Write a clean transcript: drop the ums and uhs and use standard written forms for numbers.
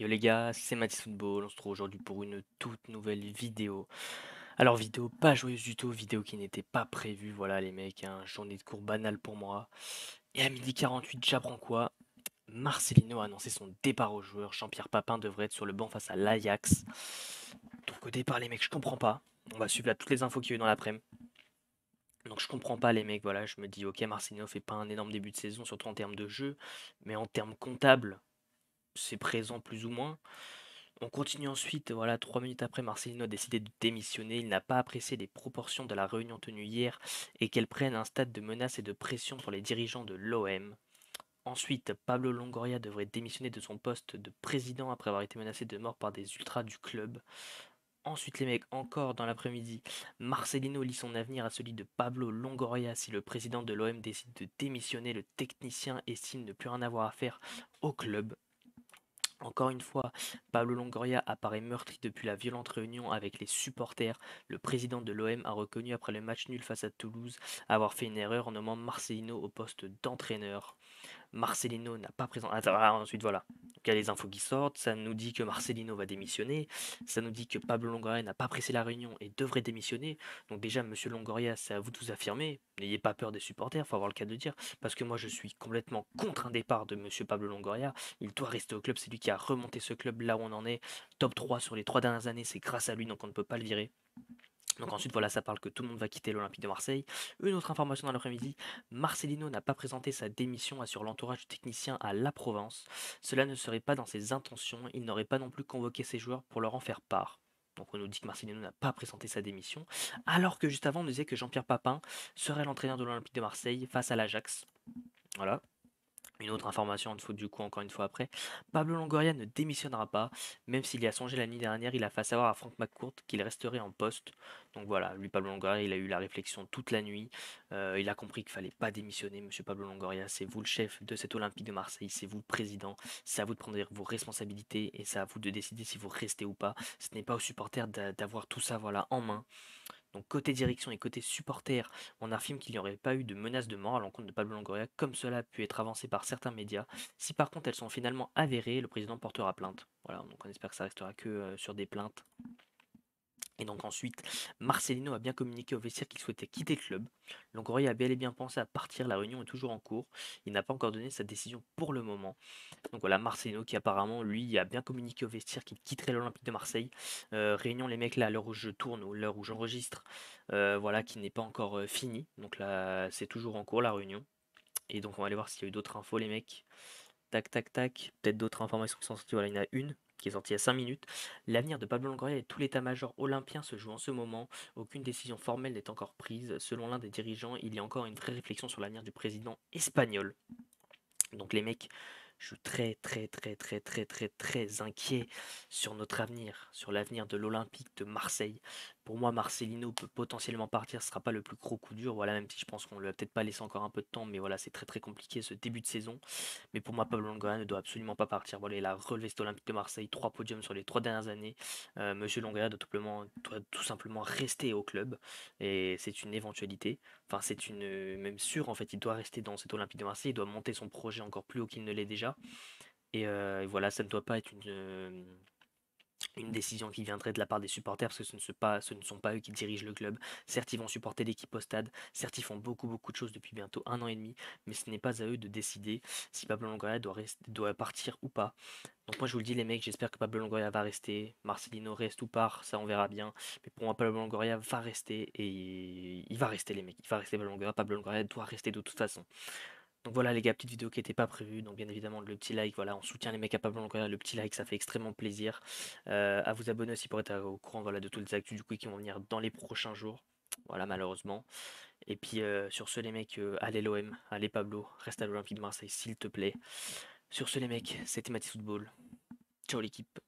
Yo les gars, c'est Mathis Football, on se trouve aujourd'hui pour une toute nouvelle vidéo. Alors vidéo pas joyeuse du tout, vidéo qui n'était pas prévue, voilà les mecs, hein, journée de cours banale pour moi. Et à 12h48, j'apprends quoi? Marcelino a annoncé son départ au joueur, Jean-Pierre Papin devrait être sur le banc face à l'Ajax. Donc au départ les mecs, je comprends pas. On va suivre là toutes les infos qu'il y a eu dans l'après-midi. Donc je comprends pas les mecs, voilà, je me dis ok Marcelino fait pas un énorme début de saison, surtout en termes de jeu, mais en termes comptables, c'est présent plus ou moins. On continue ensuite, voilà, 3 minutes après, Marcelino a décidé de démissionner. Il n'a pas apprécié les proportions de la réunion tenue hier et qu'elle prenne un stade de menace et de pression pour les dirigeants de l'OM. Ensuite, Pablo Longoria devrait démissionner de son poste de président après avoir été menacé de mort par des ultras du club. Ensuite, les mecs, encore dans l'après-midi, Marcelino lie son avenir à celui de Pablo Longoria. Si le président de l'OM décide de démissionner, le technicien estime ne plus rien avoir à faire au club. Encore une fois, Pablo Longoria apparaît meurtri depuis la violente réunion avec les supporters. Le président de l'OM a reconnu après le match nul face à Toulouse avoir fait une erreur en nommant Marcelino au poste d'entraîneur. Marcelino n'a pas présenté. Ensuite, voilà. Donc, il y a les infos qui sortent. Ça nous dit que Marcelino va démissionner. Ça nous dit que Pablo Longoria n'a pas apprécié la réunion et devrait démissionner. Donc, déjà, monsieur Longoria, c'est à vous de vous affirmer. N'ayez pas peur des supporters, il faut avoir le cas de le dire. Parce que moi, je suis complètement contre un départ de monsieur Pablo Longoria. Il doit rester au club. C'est lui qui a remonté ce club là où on en est. Top 3 sur les 3 dernières années. C'est grâce à lui, donc on ne peut pas le virer. Donc ensuite, voilà, ça parle que tout le monde va quitter l'Olympique de Marseille. Une autre information dans l'après-midi, Marcelino n'a pas présenté sa démission, assure l'entourage du technicien à La Provence. Cela ne serait pas dans ses intentions, il n'aurait pas non plus convoqué ses joueurs pour leur en faire part. Donc on nous dit que Marcelino n'a pas présenté sa démission, alors que juste avant on nous disait que Jean-Pierre Papin serait l'entraîneur de l'Olympique de Marseille face à l'Ajax. Voilà. Une autre information de foot du coup encore une fois après, Pablo Longoria ne démissionnera pas, même s'il y a songé la nuit dernière, il a fait savoir à Franck McCourt qu'il resterait en poste. Donc voilà, lui Pablo Longoria, il a eu la réflexion toute la nuit, il a compris qu'il fallait pas démissionner, monsieur Pablo Longoria, c'est vous le chef de cet Olympique de Marseille, c'est vous le président, c'est à vous de prendre vos responsabilités et c'est à vous de décider si vous restez ou pas. Ce n'est pas aux supporters d'avoir tout ça voilà en main. Donc côté direction et côté supporter, on affirme qu'il n'y aurait pas eu de menace de mort à l'encontre de Pablo Longoria, comme cela a pu être avancé par certains médias. Si par contre elles sont finalement avérées, le président portera plainte. Voilà, donc on espère que ça restera que sur des plaintes. Et donc ensuite, Marcelino a bien communiqué au vestiaire qu'il souhaitait quitter le club. Longoria a bel et bien pensé à partir, la réunion est toujours en cours. Il n'a pas encore donné sa décision pour le moment. Donc voilà, Marcelino qui apparemment, lui, a bien communiqué au vestiaire qu'il quitterait l'Olympique de Marseille. Réunion les mecs là, à l'heure où je tourne, ou l'heure où j'enregistre, voilà, qui n'est pas encore finie. Donc là, c'est toujours en cours la réunion. Et donc on va aller voir s'il y a eu d'autres infos les mecs. Tac, tac, tac. Peut-être d'autres informations qui sont sorties. Voilà, il y en a une qui est sortie il y a 5 minutes. L'avenir de Pablo Longoria et tout l'état-major olympien se joue en ce moment. Aucune décision formelle n'est encore prise. Selon l'un des dirigeants, il y a encore une vraie réflexion sur l'avenir du président espagnol. Donc les mecs, je suis très très très très très très très inquiet sur notre avenir, sur l'avenir de l'Olympique de Marseille. Pour moi, Marcelino peut potentiellement partir, ce sera pas le plus gros coup dur. Voilà, même si je pense qu'on lui a peut-être pas laissé encore un peu de temps, mais voilà, c'est très très compliqué ce début de saison. Mais pour moi, Pablo Longoria ne doit absolument pas partir. Voilà, il a relevé cet Olympique de Marseille, 3 podiums sur les 3 dernières années. Monsieur Longoria doit tout simplement rester au club, et c'est une éventualité. Enfin, c'est une même sûr en fait, il doit rester dans cet Olympique de Marseille, il doit monter son projet encore plus haut qu'il ne l'est déjà. Et voilà, ça ne doit pas être une décision qui viendrait de la part des supporters parce que ce ne sont pas eux qui dirigent le club. Certes, ils vont supporter l'équipe au stade, certes, ils font beaucoup beaucoup de choses depuis bientôt 1 an et demi, mais ce n'est pas à eux de décider si Pablo Longoria doit partir ou pas. Donc moi je vous le dis les mecs, j'espère que Pablo Longoria va rester, Marcelino reste ou part, ça on verra bien. Mais pour moi Pablo Longoria va rester et il va rester les mecs, il va rester Pablo Longoria doit rester de toute façon. Donc voilà les gars, petite vidéo qui n'était pas prévue, donc bien évidemment le petit like, voilà, on soutient les mecs à Pablo Longoria, le petit like ça fait extrêmement plaisir. À vous abonner aussi pour être au courant voilà, de toutes les actus du coup qui vont venir dans les prochains jours. Voilà malheureusement. Et puis sur ce les mecs, allez l'OM, allez Pablo, reste à l'Olympique de Marseille s'il te plaît. Sur ce les mecs, c'était Mathis Football. Ciao l'équipe.